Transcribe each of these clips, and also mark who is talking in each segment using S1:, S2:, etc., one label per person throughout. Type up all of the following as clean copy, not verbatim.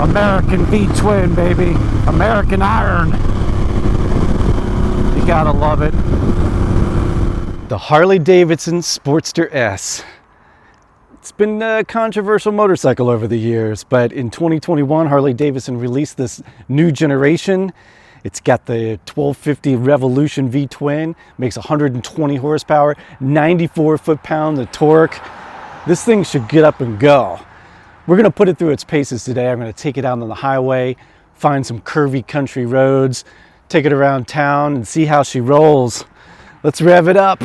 S1: American V-twin, baby. American iron. You gotta love it. The Harley Davidson Sportster S. It's been a controversial motorcycle over the years, but in 2021, Harley Davidson released this new generation. It's got the 1250 Revolution V-twin, makes 120 horsepower, 94 foot-pound of torque. This thing should get up and go. We're gonna put it through its paces today. I'm gonna take it out on the highway, find some curvy country roads, take it around town and see how she rolls. Let's rev it up.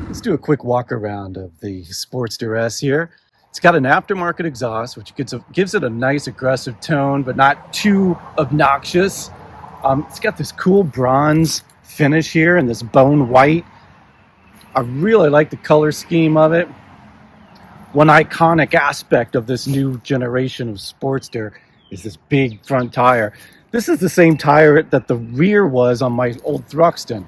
S1: Let's do a quick walk around of the Sportster S here. It's got an aftermarket exhaust, which gives it a nice aggressive tone, but not too obnoxious. It's got this cool bronze finish here and this bone white. I really like the color scheme of it. One iconic aspect of this new generation of Sportster is this big front tire. This is the same tire that the rear was on my old Thruxton.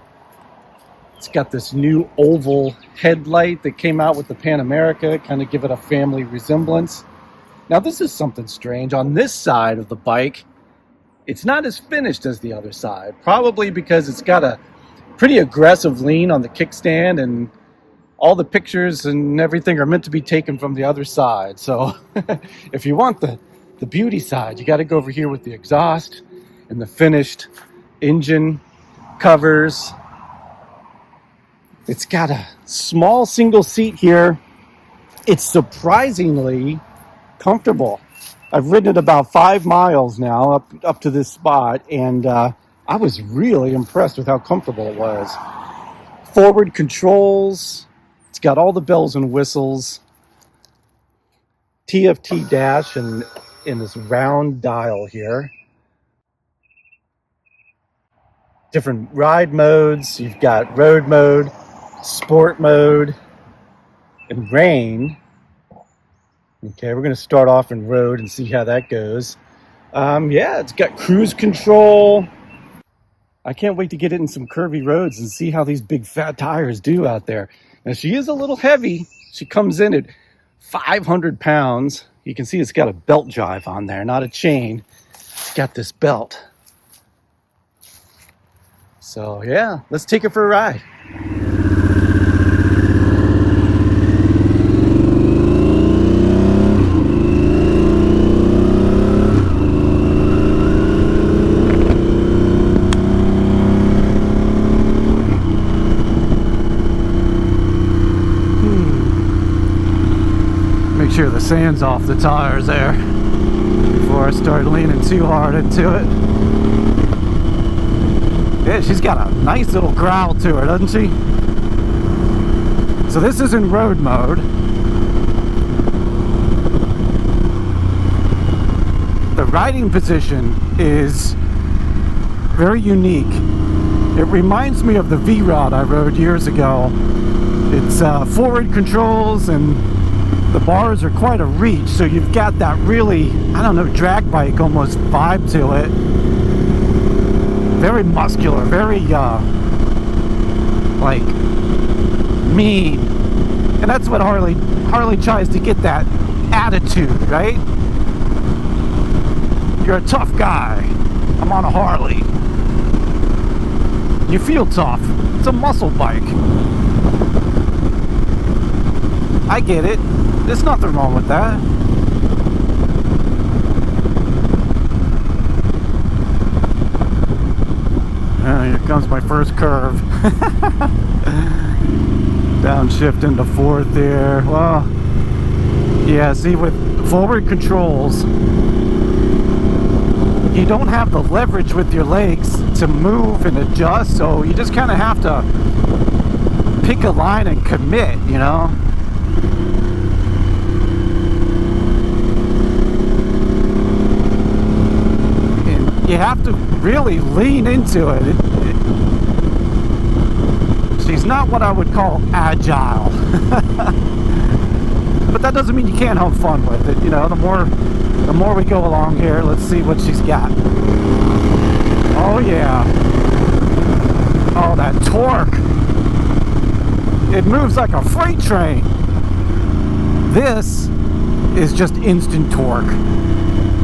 S1: It's got this new oval headlight that came out with the Pan America, kind of give it a family resemblance. Now this is something strange. On this side of the bike, it's not as finished as the other side, probably because it's got a pretty aggressive lean on the kickstand, and all the pictures and everything are meant to be taken from the other side. So if you want the beauty side, you got to go over here with the exhaust and the finished engine covers. It's got a small single seat here. It's surprisingly comfortable. I've ridden it about 5 miles now up to this spot, and I was really impressed with how comfortable it was. Forward controls. It's got all the bells and whistles. TFT dash and in this round dial here. Different ride modes. You've got road mode, sport mode, and rain. Okay, we're going to start off in road and see how that goes. Yeah, it's got cruise control. I can't wait to get it in some curvy roads and see how these big fat tires do out there. Now, she is a little heavy. She comes in at 500 pounds. You can see it's got a belt drive on there, not a chain. It's got this belt. So, yeah, let's take her for a ride. Make sure the sand's off the tires there before I start leaning too hard into it. Yeah, she's got a nice little growl to her, doesn't she? So this is in road mode. The riding position is very unique. It reminds me of the V-Rod I rode years ago. It's forward controls, and the bars are quite a reach, so you've got that really, I don't know, drag bike almost vibe to it. Very muscular, very like mean. And that's what Harley tries to get, that attitude, right? You're a tough guy. I'm on a Harley. You feel tough. It's a muscle bike. I get it. There's nothing wrong with that. Here comes my first curve. Downshift into fourth there. Well, yeah, see, with forward controls, you don't have the leverage with your legs to move and adjust, so you just kind of have to pick a line and commit, you know? And you have to really lean into it. She's not what I would call agile. that doesn't mean you can't have fun with it. You know, the more we go along here, let's see what she's got. Oh yeah. Oh, that torque. It moves like a freight train. This is just instant torque.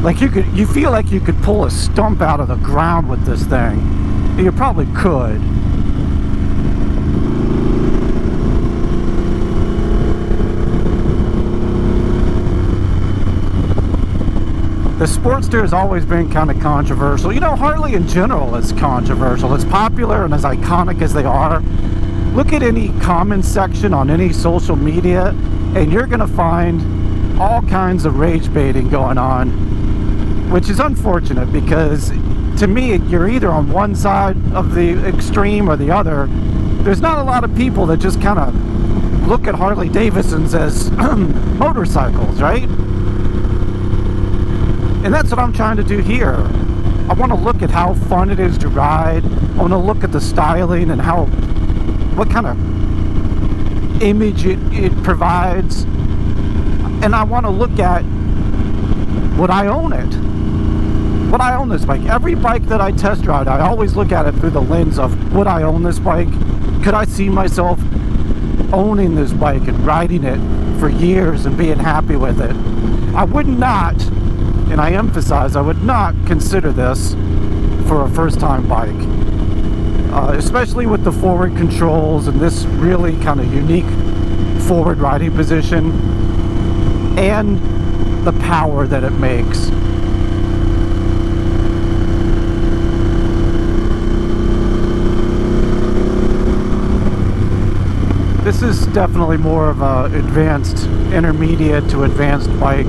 S1: Like you feel like you could pull a stump out of the ground with this thing. You probably could. The Sportster has always been kind of controversial. You know, Harley in general is controversial. As popular and as iconic as they are, look at any comment section on any social media, and you're going to find all kinds of rage baiting going on, which is unfortunate because, to me, you're either on one side of the extreme or the other. There's not a lot of people that just kind of look at Harley Davidsons as motorcycles, right? And that's what I'm trying to do here. I want to look at how fun it is to ride. I want to look at the styling and what kind of image it provides. And I want to look at, would I own it? Would I own this bike? Every bike that I test ride, I always look at it through the lens of, would I own this bike? Could I see myself owning this bike and riding it for years and being happy with it? I would not, and I emphasize, I would not consider this for a first-time bike. Especially with the forward controls and this really kind of unique forward riding position and the power that it makes. This is definitely more of a advanced, intermediate to advanced bike.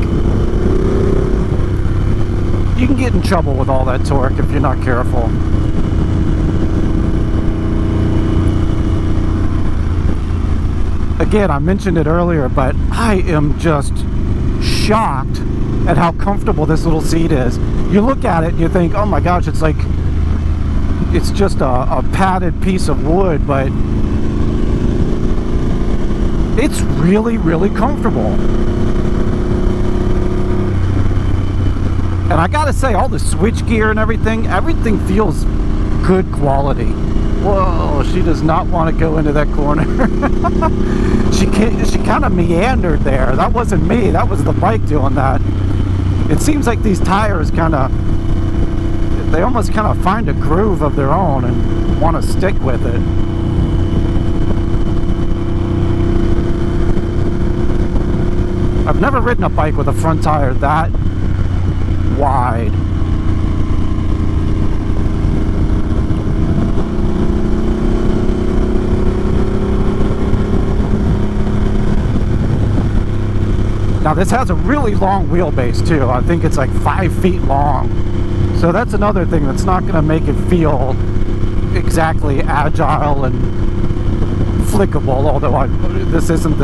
S1: You can get in trouble with all that torque if you're not careful. Again, I mentioned it earlier, but I am just shocked at how comfortable this little seat is. You look at it and you think, oh my gosh, it's like, it's just a padded piece of wood, but it's really, really comfortable. And I gotta say, all the switch gear and everything feels good quality. Whoa, she does not want to go into that corner. She kind of meandered there. That wasn't me, that was the bike doing that. It seems like these tires they almost kind of find a groove of their own and want to stick with it. I've never ridden a bike with a front tire that wide. Now this has a really long wheelbase too. I think it's like 5 feet long. So that's another thing that's not going to make it feel exactly agile and flickable, although this isn't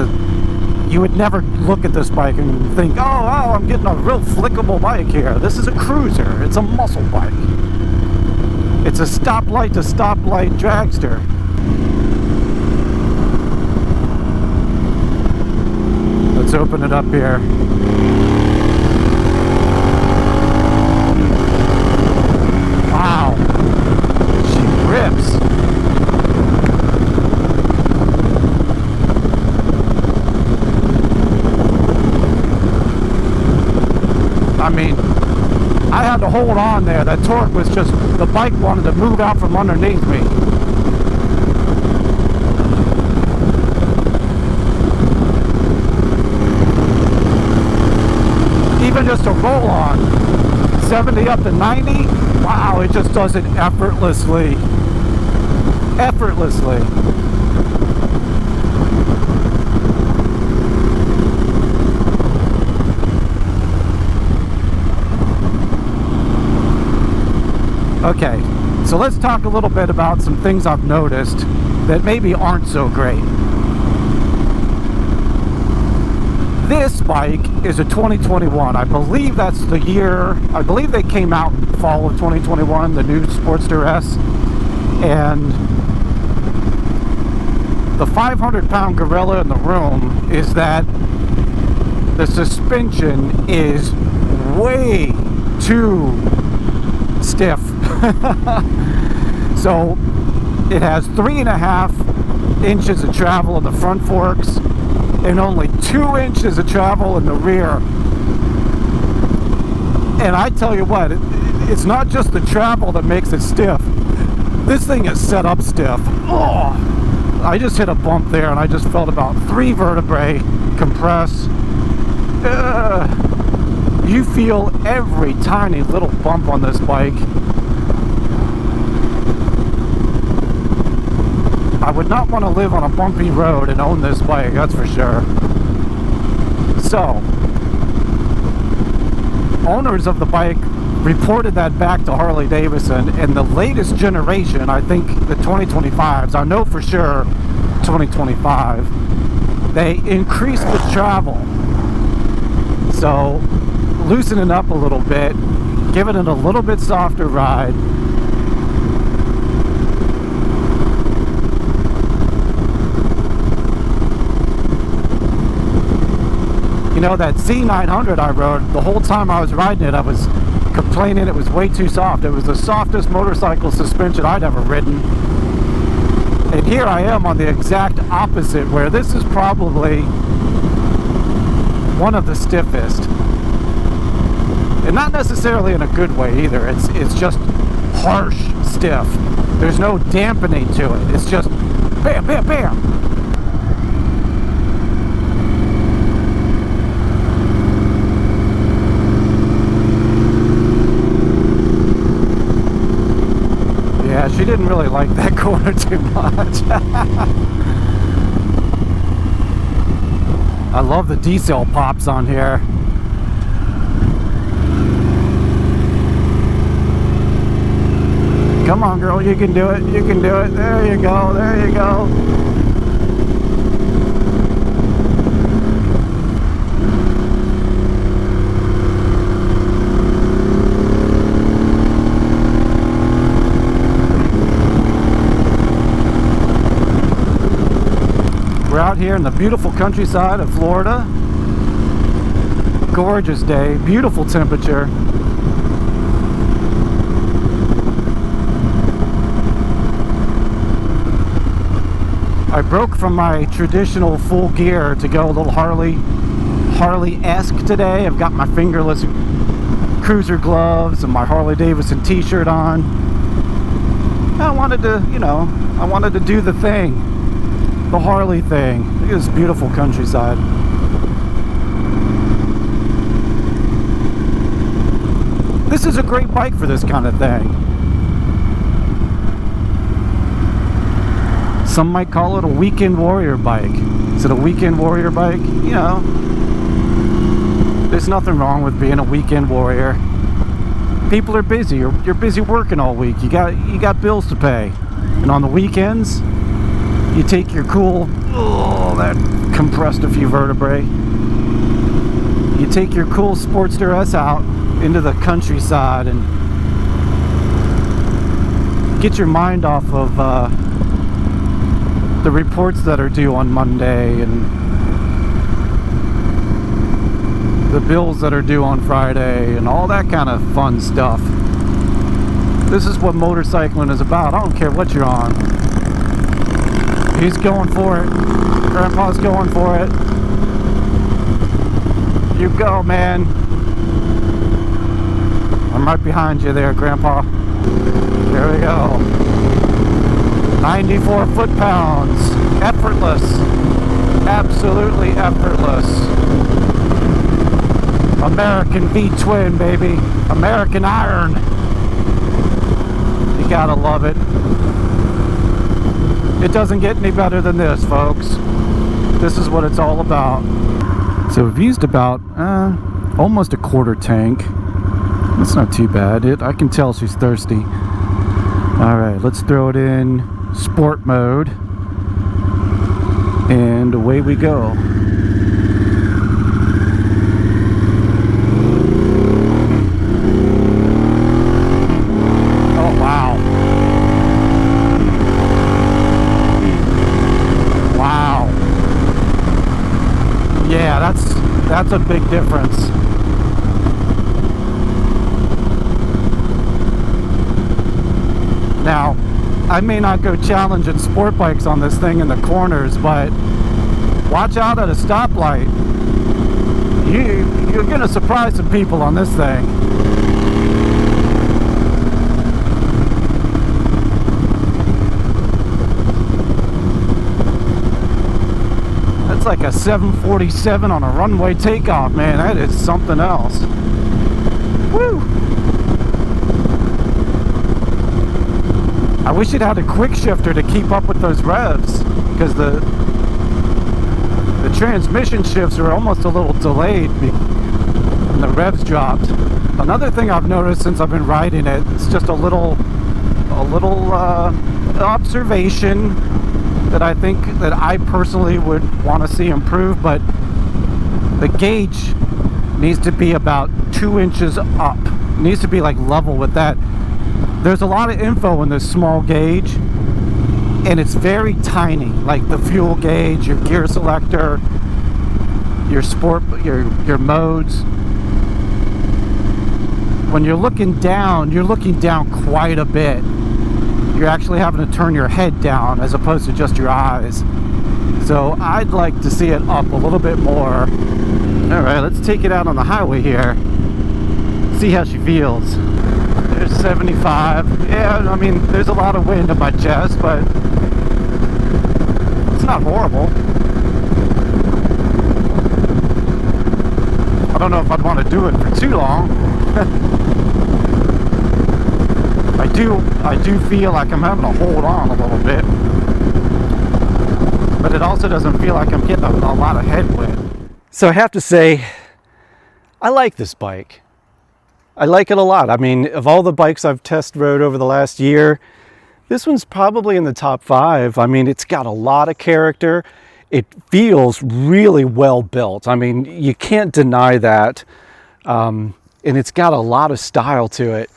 S1: you would never look at this bike and think, oh, I'm getting a real flickable bike here. This is a cruiser. It's a muscle bike. It's a stoplight to stoplight dragster. Let's open it up here. Wow. She rips. I mean, I had to hold on there. That torque was just, the bike wanted to move out from underneath me. Even just a roll on, 70 up to 90, wow, it just does it effortlessly. Effortlessly. Okay, so let's talk a little bit about some things I've noticed that maybe aren't so great. This bike is a 2021. I believe that's the year, I believe they came out in fall of 2021, the new Sportster S. And the 500-pound gorilla in the room is that the suspension is way too stiff. So it has 3.5 inches of travel in the front forks and only 2 inches of travel in the rear. And I tell you what, it's not just the travel that makes it stiff. This thing is set up stiff. Oh, I just hit a bump there and I just felt about 3 vertebrae compress. You feel every tiny little bump on this bike. I would not want to live on a bumpy road and own this bike, that's for sure. So, owners of the bike reported that back to Harley Davidson, and the latest generation, I think the 2025s, I know for sure 2025, they increased the travel. So, loosening up a little bit, giving it a little bit softer ride. You know, that Z900 I rode, the whole time I was riding it, I was complaining it was way too soft. It was the softest motorcycle suspension I'd ever ridden. And here I am on the exact opposite, where this is probably one of the stiffest. And not necessarily in a good way either. It's just harsh stiff. There's no dampening to it. It's just bam, bam, bam. Yeah, she didn't really like that corner too much. I love the D-cell pops on here. Come on, girl, you can do it. You can do it. There you go. There you go. We're out here in the beautiful countryside of Florida. Gorgeous day, beautiful temperature. I broke from my traditional full gear to go a little Harley-esque today. I've got my fingerless cruiser gloves and my Harley Davidson t-shirt on. I wanted to, you know, I wanted to do the thing. The Harley thing. Look at this beautiful countryside. This is a great bike for this kind of thing. Some might call it a weekend warrior bike. Is it a weekend warrior bike? You know, there's nothing wrong with being a weekend warrior. People are busy. You're busy working all week. You got bills to pay. And on the weekends, you take your cool, oh, that compressed a few vertebrae. You take your cool Sportster S out into the countryside and get your mind off of the reports that are due on Monday and the bills that are due on Friday and all that kind of fun stuff. This is what motorcycling is about. I don't care what you're on. He's going for it. Grandpa's going for it. You go, man. I'm right behind you there, Grandpa. There we go. 94 foot-pounds. Effortless. Absolutely effortless. American V-twin, baby. American iron. You gotta love it. It doesn't get any better than this, folks. This is what it's all about. So we've used about almost a quarter tank. That's not too bad. I can tell she's thirsty. Alright, let's throw it in sport mode. And away we go. Oh, wow. Wow. Yeah, That's a big difference. Now, I may not go challenging sport bikes on this thing in the corners, but watch out at a stoplight. You're gonna surprise some people on this thing. That's like a 747 on a runway takeoff, man. That is something else. Woo! I wish it had a quick shifter to keep up with those revs, because the transmission shifts are almost a little delayed when the revs dropped. Another thing I've noticed since I've been riding it, it's just a little observation that I think that I personally would want to see improve, but the gauge needs to be about 2 inches up. It needs to be like level with that. There's a lot of info in this small gauge, and it's very tiny, like the fuel gauge, your gear selector, your sport, your modes. When you're looking down quite a bit. You're actually having to turn your head down as opposed to just your eyes. So I'd like to see it up a little bit more. All right, let's take it out on the highway here. See how she feels. There's 75. Yeah, I mean, there's a lot of wind in my chest, but it's not horrible. I don't know if I'd want to do it for too long. I do feel like I'm having to hold on a little bit, but it also doesn't feel like I'm getting a lot of headwind. So I have to say, I like this bike. I like it a lot. I mean, of all the bikes I've test rode over the last year, this one's probably in the top 5. I mean, it's got a lot of character. It feels really well built. I mean, you can't deny that. And it's got a lot of style to it.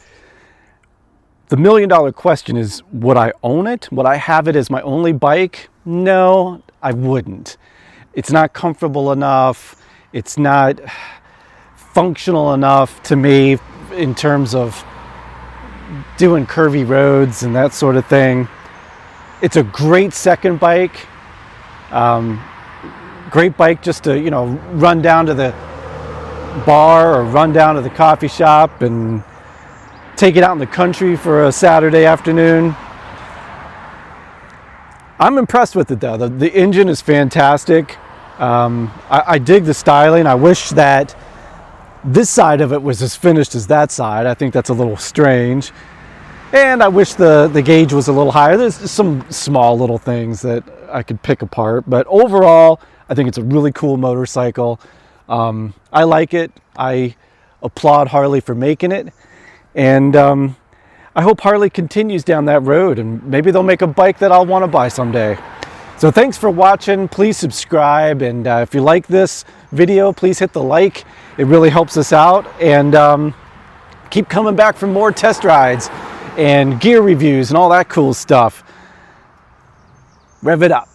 S1: The $1 million question is, would I own it? Would I have it as my only bike? No, I wouldn't. It's not comfortable enough. It's not functional enough to me in terms of doing curvy roads and that sort of thing. It's a great second bike. Great bike just to, you know, run down to the bar or run down to the coffee shop and take it out in the country for a Saturday afternoon. I'm impressed with it though. The engine is fantastic. I dig the styling. I wish that this side of it was as finished as that side. I think that's a little strange. And I wish the gauge was a little higher. There's some small little things that I could pick apart. But overall, I think it's a really cool motorcycle. I like it. I applaud Harley for making it. And I hope Harley continues down that road, and maybe they'll make a bike that I'll want to buy someday. So thanks for watching. Please subscribe, and if you like this video, please hit the like. It really helps us out, and keep coming back for more test rides and gear reviews and all that cool stuff. Rev it up.